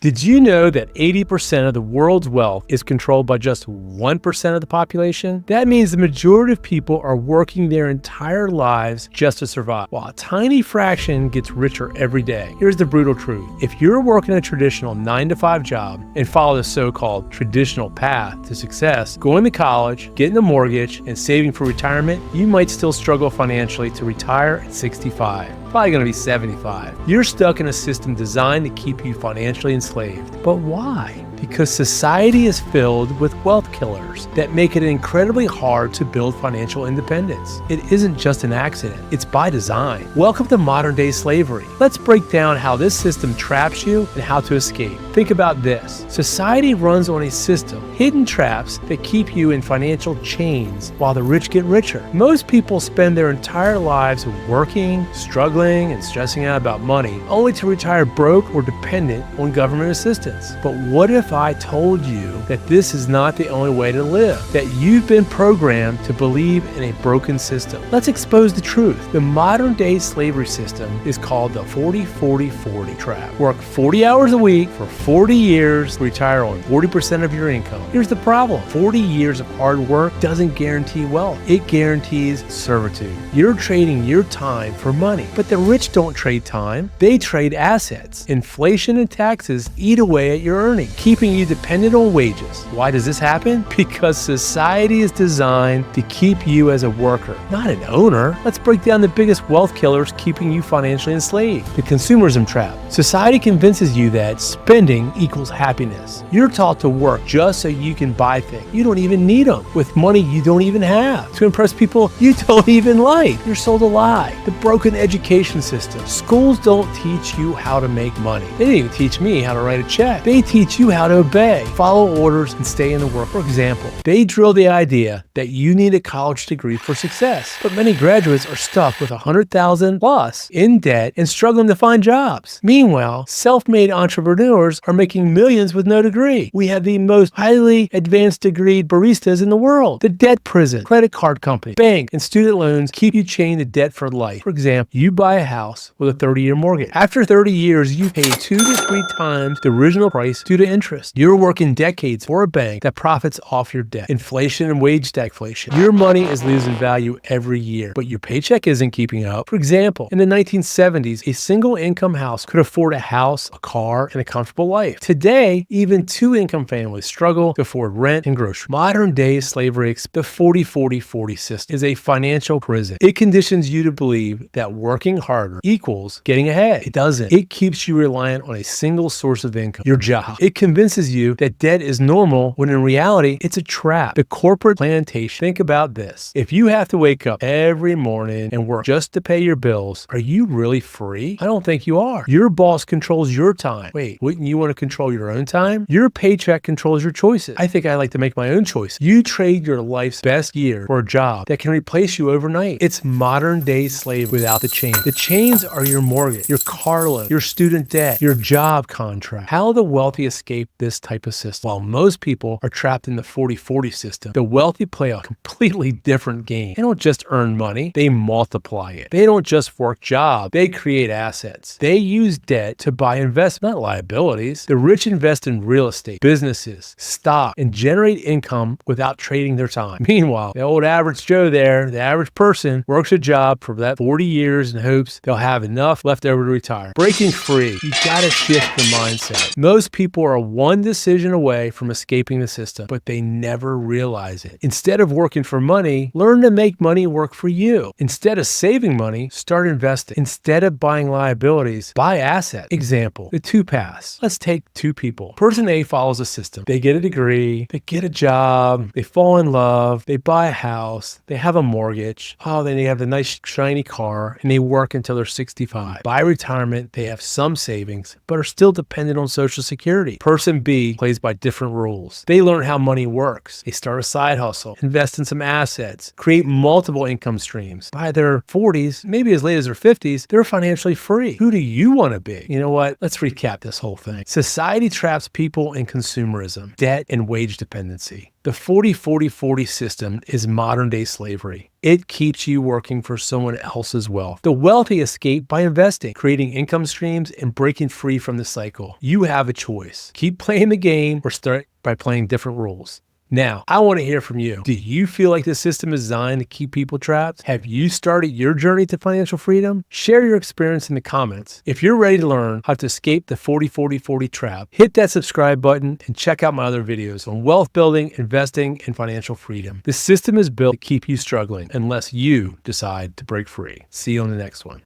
Did you know that 80% of the world's wealth is controlled by just 1% of the population? That means the majority of people are working their entire lives just to survive, while a tiny fraction gets richer every day. Here's the brutal truth. If you're working a traditional 9-to-5 job and follow the so-called traditional path to success, going to college, getting a mortgage, and saving for retirement, you might still struggle financially to retire at 65. Probably going to be 75. You're stuck in a system designed to keep you financially enslaved. But why? Because society is filled with wealth killers that make it incredibly hard to build financial independence. It isn't just an accident, it's by design. Welcome to modern day slavery. Let's break down how this system traps you and how to escape. Think about this. Society runs on a system, hidden traps that keep you in financial chains while the rich get richer. Most people spend their entire lives working, struggling, and stressing out about money, only to retire broke or dependent on government assistance. But what if I told you that this is not the only way to live, that you've been programmed to believe in a broken system? Let's expose the truth. The modern day slavery system is called the 40-40-40 trap. Work 40 hours a week for 40 years, retire on 40% of your income. Here's the problem. 40 years of hard work doesn't guarantee wealth. It guarantees servitude. You're trading your time for money. But the rich don't trade time. They trade assets. Inflation and taxes eat away at your earnings, keeping you dependent on wages. Why does this happen? Because society is designed to keep you as a worker, not an owner. Let's break down the biggest wealth killers keeping you financially enslaved. The consumerism trap. Society convinces you that spending equals happiness. You're taught to work just so you can buy things. You don't even need them, with money you don't even have, to impress people you don't even like. You're sold a lie. The broken education system. Schools don't teach you how to make money. They didn't even teach me how to write a check. They teach you how to obey, follow orders, and stay in the work. For example, they drill the idea that you need a college degree for success, but many graduates are stuck with $100,000 plus in debt and struggling to find jobs. Meanwhile, self-made entrepreneurs are making millions with no degree. We have the most highly advanced degreed baristas in the world. The debt prison, credit card company, bank, and student loans keep you chained to debt for life. For example, you buy a house with a 30-year mortgage. After 30 years, you pay 2 to 3 times the original price due to interest. You're working decades for a bank that profits off your debt. Inflation and wage stagflation. Your money is losing value every year, but your paycheck isn't keeping up. For example, in the 1970s, a single income house could afford a house, a car, and a comfortable life. Today, even 2-income families struggle to afford rent and groceries. Modern day slavery, the 40-40-40 system, is a financial prison. It conditions you to believe that working harder equals getting ahead. It doesn't. It keeps you reliant on a single source of income, your job. It convinces you that debt is normal when in reality, it's a trap. The corporate plantation. Think about this. If you have to wake up every morning and work just to pay your bills, are you really free? I don't think you are. Your boss controls your time. Wait, wouldn't you want to control your own time? Your paycheck controls your choices. I think I like to make my own choice. You trade your life's best year for a job that can replace you overnight. It's modern day slavery without the chains. The chains are your mortgage, your car loan, your student debt, your job contract. How the wealthy escape this type of system? While most people are trapped in the 40-40 system, the wealthy play a completely different game. They don't just earn money, they multiply it. They don't just work jobs, they create assets. They use debt to buy investment, not liabilities. The rich invest in real estate, businesses, stock, and generate income without trading their time. Meanwhile, the old average Joe there, the average person, works a job for that 40 years in hopes they'll have enough left over to retire. Breaking free. You gotta shift the mindset. Most people are one decision away from escaping the system, but they never realize it. Instead of working for money, learn to make money work for you. Instead of saving money, start investing. Instead of buying liabilities, buy assets. Example, the 2 paths. Let's take 2 people. Person A follows a system. They get a degree, they get a job, they fall in love, they buy a house, they have a mortgage, then they have the nice shiny car, and they work until they're 65. By retirement, they have some savings, but are still dependent on Social Security. Person B plays by different rules. They learn how money works. They start a side hustle, invest in some assets, create multiple income streams. By their 40s, maybe as late as their 50s, they're financially free. Who do you want to be? You know what? Let's recap this whole thing. Society traps people in consumerism, debt, and wage dependency. The 40-40-40 system is modern-day slavery. It keeps you working for someone else's wealth. The wealthy escape by investing, creating income streams, and breaking free from the cycle. You have a choice. Keep playing the game or start by playing different rules. Now, I want to hear from you. Do you feel like this system is designed to keep people trapped? Have you started your journey to financial freedom? Share your experience in the comments. If you're ready to learn how to escape the 40-40-40 trap, hit that subscribe button and check out my other videos on wealth building, investing, and financial freedom. This system is built to keep you struggling unless you decide to break free. See you on the next one.